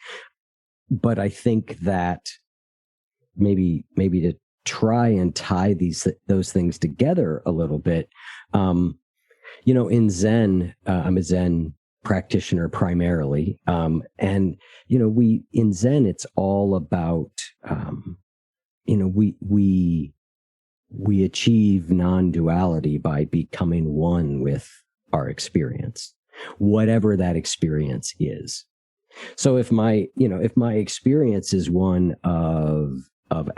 But I think that maybe to try and tie those things together a little bit. In Zen, I'm a Zen practitioner primarily. And in Zen, it's all about, we achieve non-duality by becoming one with our experience, whatever that experience is. So if my experience is one of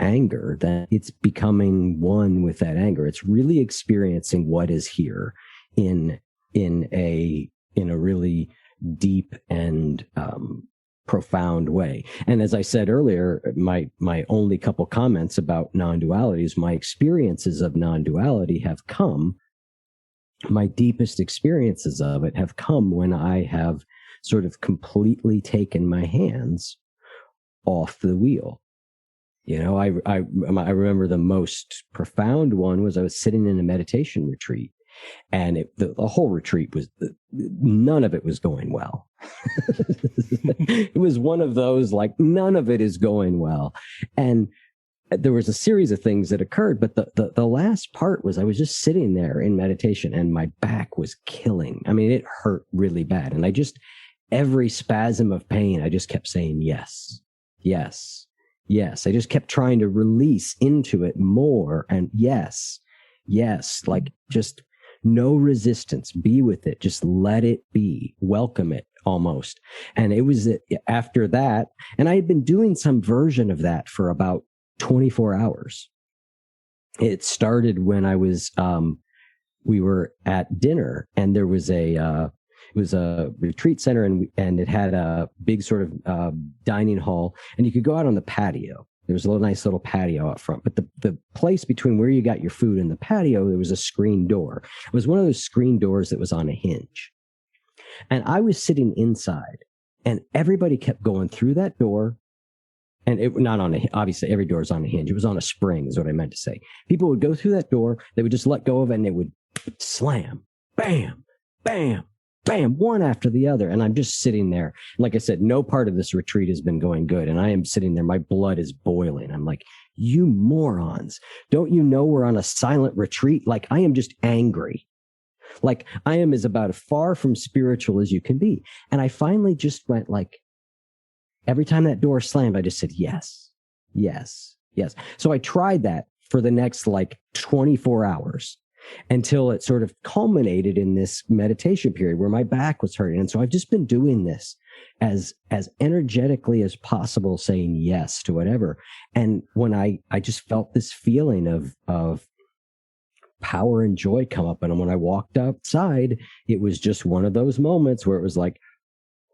anger, then it's becoming one with that anger. It's really experiencing what is here in a really deep and profound way. And as I said earlier, my only couple comments about non-duality is my experiences of non-duality have come my deepest experiences of it have come when I have sort of completely taken my hands off the wheel. You know, I remember the most profound one was I was sitting in a meditation retreat, and the whole retreat was, none of it was going well. It was one of those, like, none of it is going well. And there was a series of things that occurred, but the last part was I was just sitting there in meditation and my back was killing. I mean, it hurt really bad. And every spasm of pain, I just kept saying, yes, yes, yes. I just kept trying to release into it more. And yes, yes, like just no resistance, be with it. Just let it be, welcome it almost. And it was after that. And I had been doing some version of that for about 24 hours. It started when I was, we were at dinner, and there was it was a retreat center, and it had a big sort of dining hall, and you could go out on the patio. There was a nice little patio out front, but the place between where you got your food and the patio, there was a screen door. It was one of those screen doors that was on a hinge. And I was sitting inside, and everybody kept going through that door. And it not on obviously every door is on a hinge. It was on a spring, is what I meant to say. People would go through that door, they would just let go of it, and it would slam, bam, bam, bam, one after the other. And I'm just sitting there. Like I said, no part of this retreat has been going good. And I am sitting there, my blood is boiling. I'm like, you morons, don't you know we're on a silent retreat? Like, I am just angry. Like, I am as about as far from spiritual as you can be. And I finally just went like, every time that door slammed, I just said, yes, yes, yes. So I tried that for the next like 24 hours until it sort of culminated in this meditation period where my back was hurting. And so I've just been doing this as energetically as possible, saying yes to whatever. And when I just felt this feeling of power and joy come up. And when I walked outside, it was just one of those moments where it was like,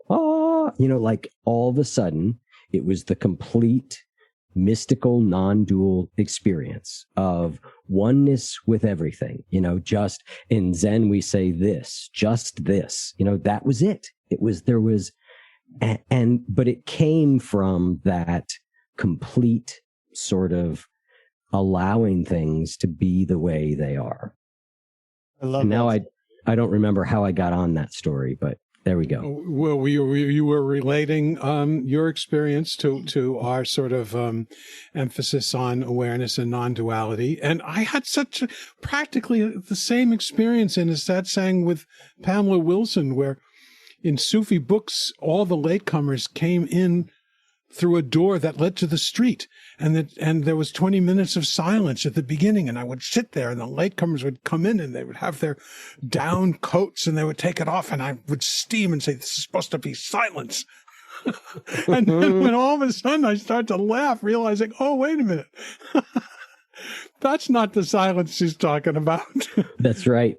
like all of a sudden it was the complete mystical non-dual experience of oneness with everything. Just in Zen, we say this, just this, that was it. But it came from that complete sort of allowing things to be the way they are. I love and now that. I don't remember how I got on that story, but there we go. Well, you were relating your experience to our sort of emphasis on awareness and non-duality. And I had practically the same experience in a satsang with Pamela Wilson, where in Sufi books, all the latecomers came in through a door that led to the street. And there was 20 minutes of silence at the beginning. And I would sit there, and the latecomers would come in, and they would have their down coats, and they would take it off, and I would steam and say, this is supposed to be silence. And then when all of a sudden I start to laugh, realizing, oh, wait a minute. That's not the silence she's talking about. That's right.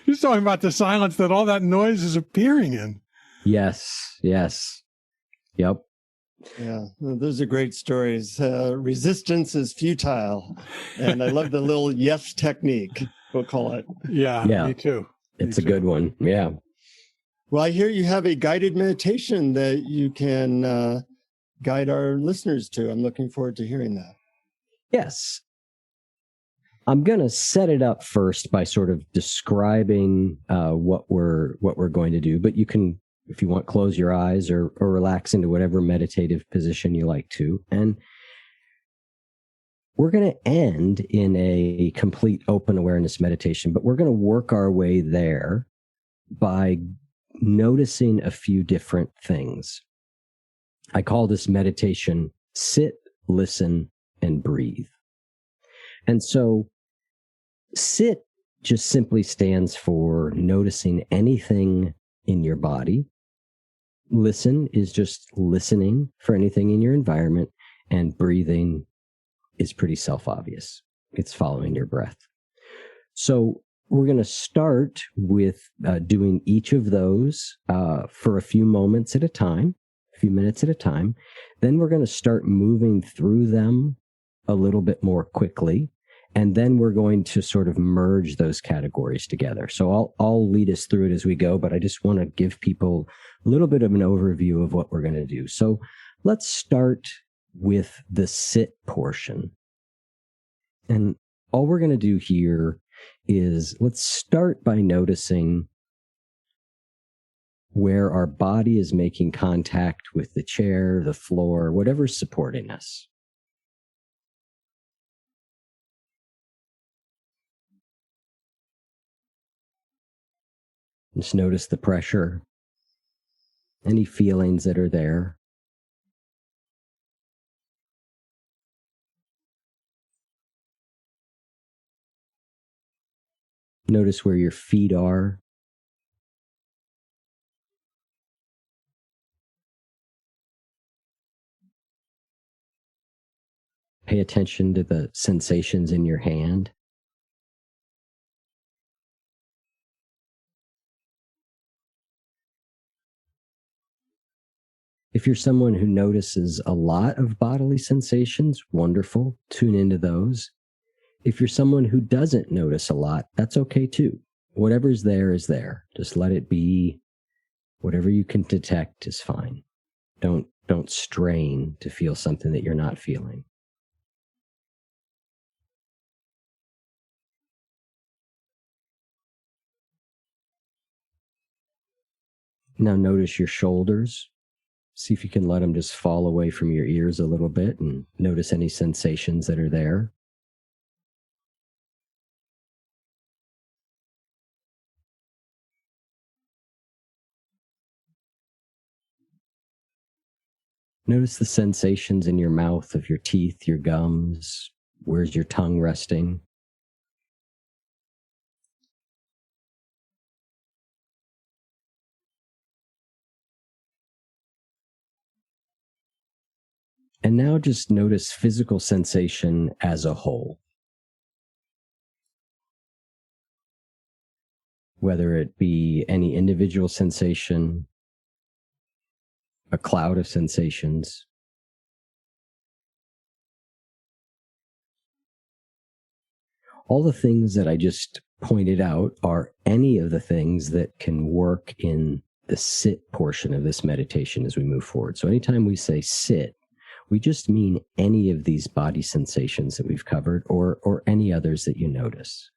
She's talking about the silence that all that noise is appearing in. Yes. Yes. Yep. Yeah, those are great stories. Resistance is futile. And I love the little yes technique, we'll call it. Yeah. Me too. It's a good one. Yeah. Well, I hear you have a guided meditation that you can guide our listeners to. I'm looking forward to hearing that. Yes. I'm going to set it up first by sort of describing what we're going to do, but you can, if you want, close your eyes or relax into whatever meditative position you like to. And we're going to end in a complete open awareness meditation, but we're going to work our way there by noticing a few different things. I call this meditation sit, listen, and breathe. And so sit just simply stands for noticing anything in your body. Listen is just listening for anything in your environment, and breathing is pretty self-obvious. It's following your breath. So we're going to start with doing each of those for a few moments at a time, a few minutes at a time. Then we're going to start moving through them a little bit more quickly. And then we're going to sort of merge those categories together. So I'll lead us through it as we go, but I just want to give people a little bit of an overview of what we're going to do. So let's start with the sit portion. And all we're going to do here is let's start by noticing where our body is making contact with the chair, the floor, whatever's supporting us. Just notice the pressure, any feelings that are there. Notice where your feet are. Pay attention to the sensations in your hand. If you're someone who notices a lot of bodily sensations, wonderful, tune into those. If you're someone who doesn't notice a lot, that's okay too. Whatever's there is there. Just let it be. Whatever you can detect is fine. Don't strain to feel something that you're not feeling. Now notice your shoulders. See if you can let them just fall away from your ears a little bit and notice any sensations that are there. Notice the sensations in your mouth of your teeth, your gums. Where's your tongue resting? And now just notice physical sensation as a whole. Whether it be any individual sensation, a cloud of sensations. All the things that I just pointed out are any of the things that can work in the sit portion of this meditation as we move forward. So anytime we say sit, we just mean any of these body sensations that we've covered or any others that you notice.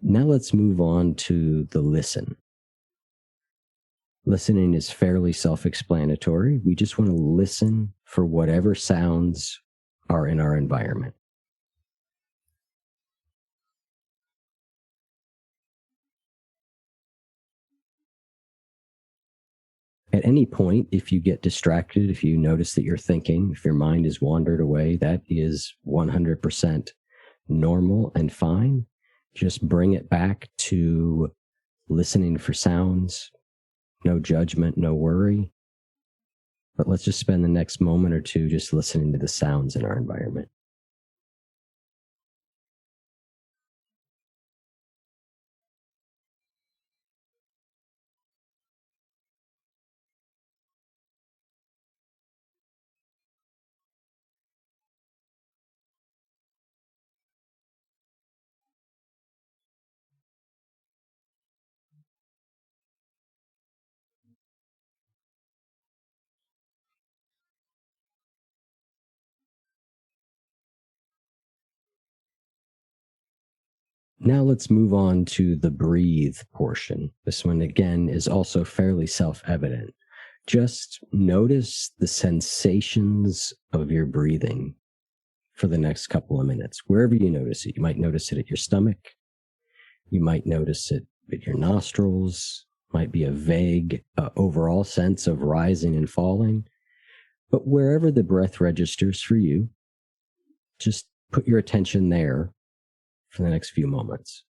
Now let's move on to the listen. Listening is fairly self-explanatory. We just want to listen for whatever sounds are in our environment. At any point, if you get distracted, if you notice that you're thinking, if your mind is wandered away, that is 100% normal and fine. Just bring it back to listening for sounds, no judgment, no worry. But let's just spend the next moment or two just listening to the sounds in our environment. Now let's move on to the breathe portion. This one, again, is also fairly self-evident. Just notice the sensations of your breathing for the next couple of minutes, wherever you notice it. You might notice it at your stomach. You might notice it at your nostrils. Might be a vague overall sense of rising and falling. But wherever the breath registers for you, just put your attention there for the next few moments.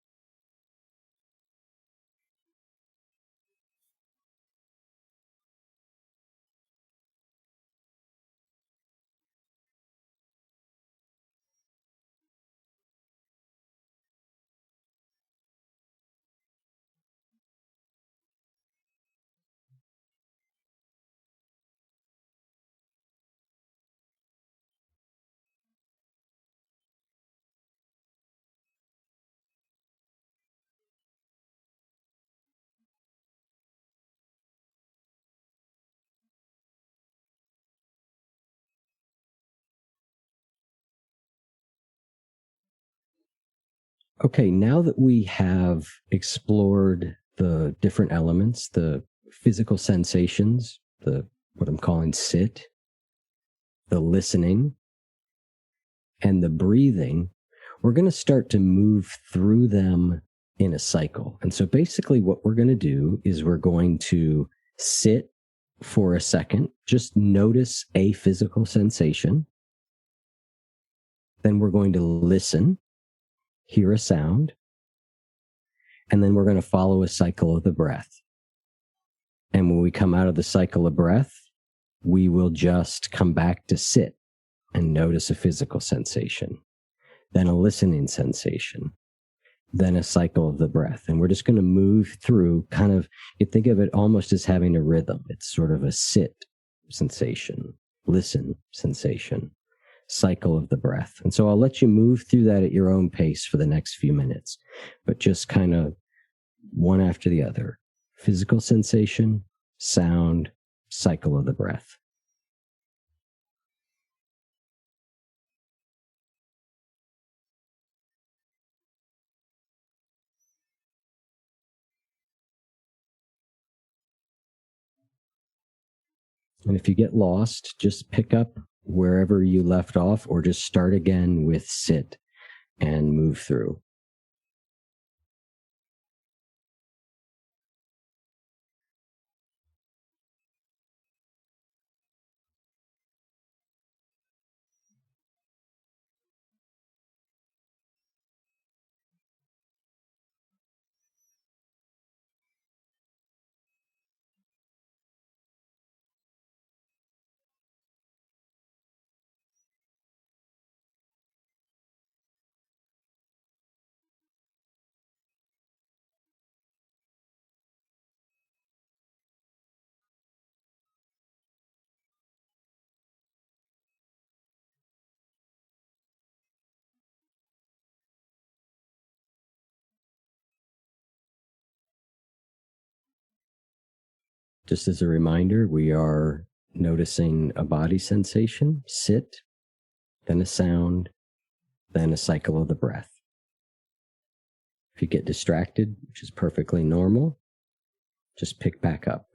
Okay, now that we have explored the different elements, the physical sensations, what I'm calling sit, the listening, and the breathing, we're going to start to move through them in a cycle. And so basically what we're going to do is we're going to sit for a second, just notice a physical sensation. Then we're going to listen, hear a sound, and then we're going to follow a cycle of the breath. And when we come out of the cycle of breath, we will just come back to sit and notice a physical sensation, then a listening sensation, then a cycle of the breath. And we're just going to move through kind of, you think of it almost as having a rhythm. It's sort of a sit sensation, listen sensation, cycle of the breath. And so I'll let you move through that at your own pace for the next few minutes, but just kind of one after the other. Physical sensation, sound, cycle of the breath. And if you get lost, just pick up wherever you left off or just start again with sit and move through. Just as a reminder, we are noticing a body sensation, sit, then a sound, then a cycle of the breath. If you get distracted, which is perfectly normal, just pick back up.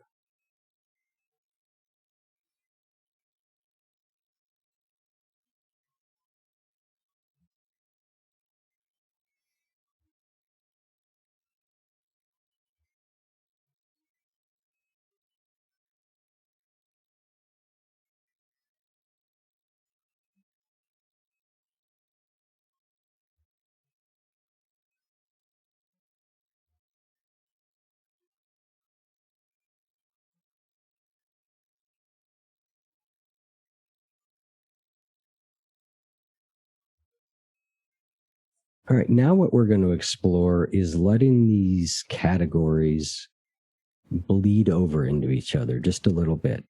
All right, now what we're going to explore is letting these categories bleed over into each other just a little bit.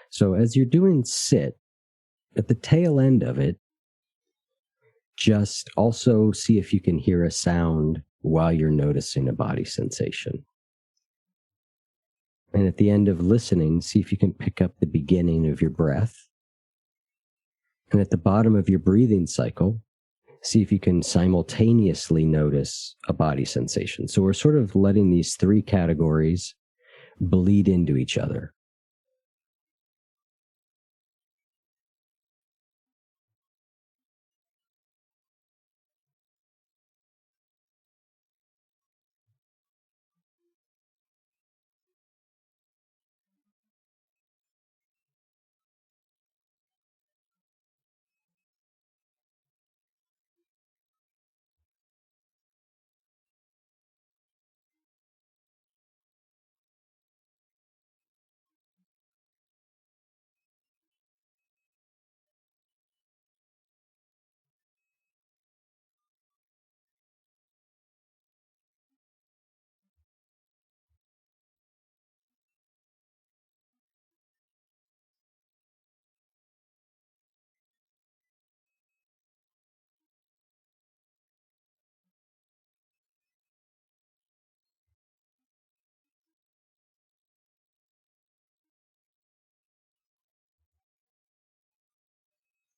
So as you're doing sit, at the tail end of it, just also see if you can hear a sound while you're noticing a body sensation. And at the end of listening, see if you can pick up the beginning of your breath. And at the bottom of your breathing cycle, see if you can simultaneously notice a body sensation. So we're sort of letting these three categories bleed into each other.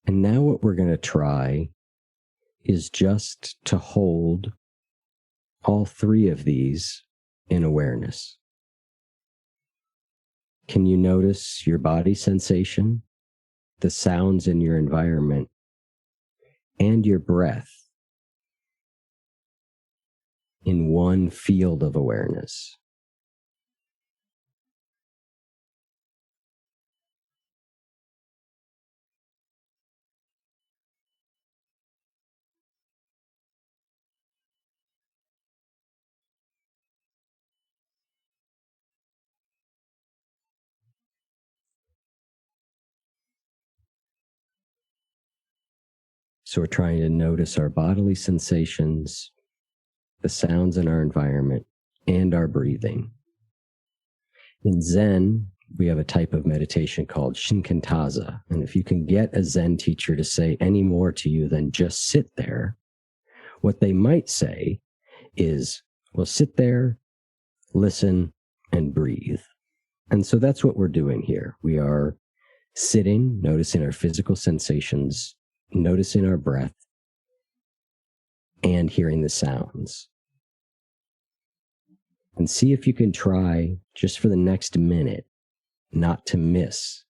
And now what we're going to try is just to hold all three of these in awareness. Can you notice your body sensation, the sounds in your environment, and your breath in one field of awareness? So we're trying to notice our bodily sensations, the sounds in our environment, and our breathing. In Zen, we have a type of meditation called Shinkantasa. And if you can get a Zen teacher to say any more to you than just sit there, what they might say is, well, sit there, listen, and breathe. And so that's what we're doing here. We are sitting, noticing our physical sensations, noticing our breath, and hearing the sounds. And see if you can try, just for the next minute, not to miss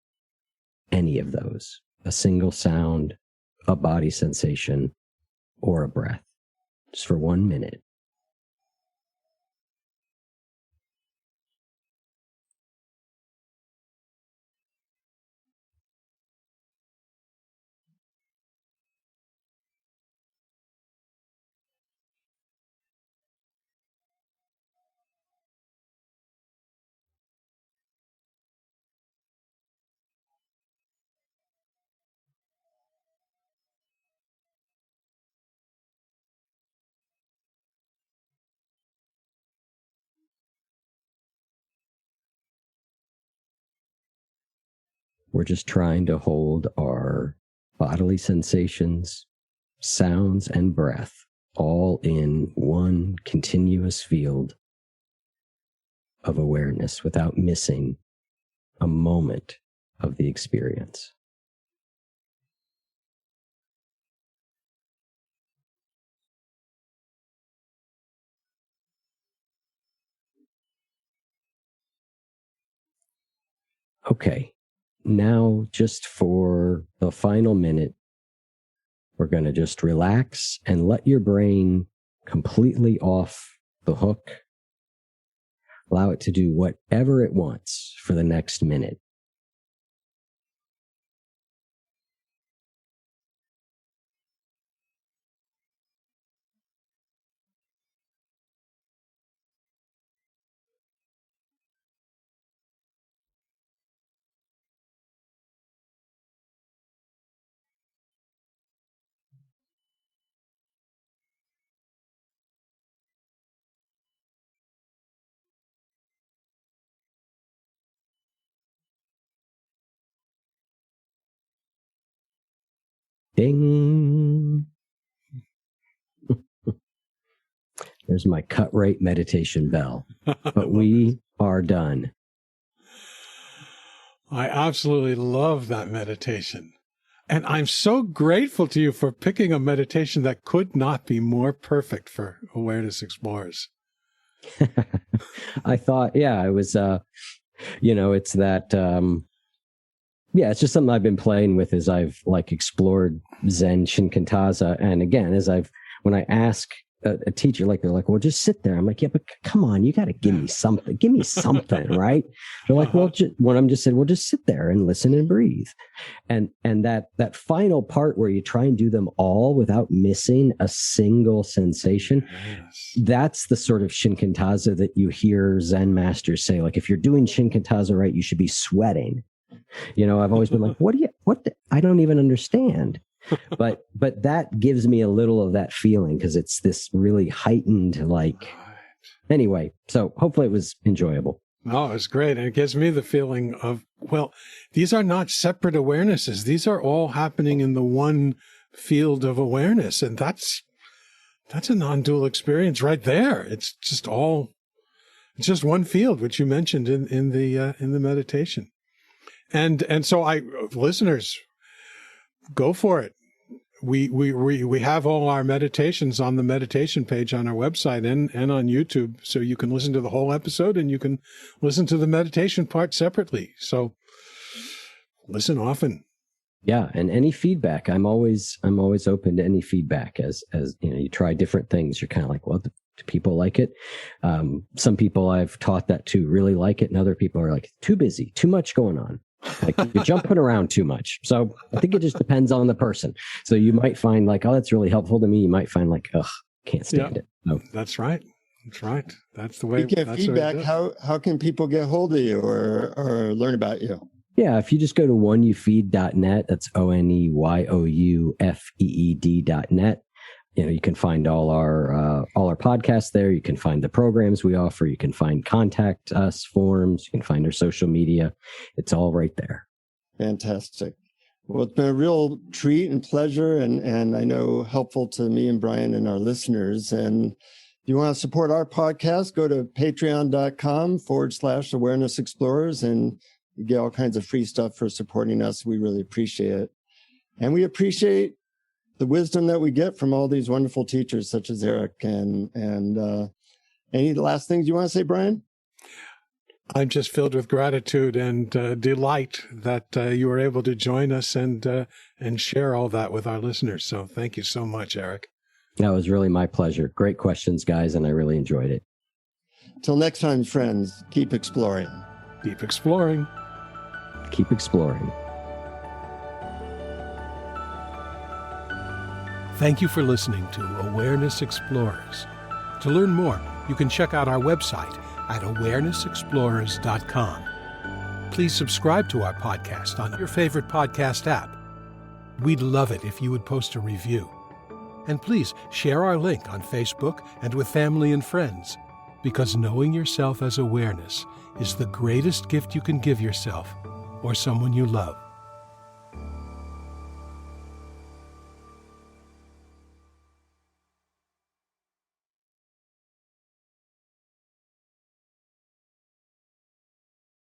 any of those. A single sound, a body sensation, or a breath. Just for 1 minute. We're just trying to hold our bodily sensations, sounds, and breath all in one continuous field of awareness without missing a moment of the experience. Okay. Now, just for the final minute, we're going to just relax and let your brain completely off the hook. Allow it to do whatever it wants for the next minute. Ding. There's my cut rate meditation bell. But we are done. I absolutely love that meditation. And I'm so grateful to you for picking a meditation that could not be more perfect for Awareness Explorers. I thought, yeah, it was, it's that, it's just something I've been playing with as I've explored Zen Shinkantasa. And again, when I ask a teacher, they're like, well, just sit there. I'm like, yeah, but come on, you got to give me something. Give me something, right? They're like, well, one of them just said, well, just sit there and listen and breathe. And that final part where you try and do them all without missing a single sensation, that's the sort of Shinkantasa that you hear Zen masters say, if you're doing Shinkantasa right, you should be sweating. I've always been like, I don't even understand. But that gives me a little of that feeling because it's this really heightened, anyway, so hopefully it was enjoyable. Oh, it was great. And it gives me the feeling of, these are not separate awarenesses. These are all happening in the one field of awareness. And that's a non-dual experience right there. It's just one field, which you mentioned in the meditation. And so listeners, go for it. we have all our meditations on the meditation page on our website and on YouTube, so you can listen to the whole episode and you can listen to the meditation part separately. So listen often. Yeah, and any feedback, I'm always open to any feedback. As you know, you try different things. You're kind of like, well, do people like it? Some people I've taught that to really like it, and other people are like, too busy, too much going on. Like you're jumping around too much. So I think it just depends on the person. So you might find like, oh, that's really helpful to me. You might find like, ugh, can't stand it. No. That's right. That's right. That's the way. You get feedback. How can people get hold of you or learn about you? Yeah, if you just go to oneyoufeed.net, that's ONEYOUFEED.net. You know, you can find all our podcasts there. You can find the programs we offer. You can find contact us forms. You can find our social media. It's all right there. Fantastic. Well, it's been a real treat and pleasure, and I know helpful to me and Brian and our listeners. And if you want to support our podcast, go to patreon.com/Awareness Explorers, and you get all kinds of free stuff for supporting us. We really appreciate it. And we appreciate the wisdom that we get from all these wonderful teachers such as Eric. And any last things you want to say, Brian? I'm just filled with gratitude and delight that you were able to join us and share all that with our listeners. So thank you so much, Eric. That was really my pleasure. Great questions, guys, and I really enjoyed it. Till next time, friends, keep exploring. Keep exploring. Keep exploring. Thank you for listening to Awareness Explorers. To learn more, you can check out our website at awarenessexplorers.com. Please subscribe to our podcast on your favorite podcast app. We'd love it if you would post a review. And please share our link on Facebook and with family and friends, because knowing yourself as awareness is the greatest gift you can give yourself or someone you love.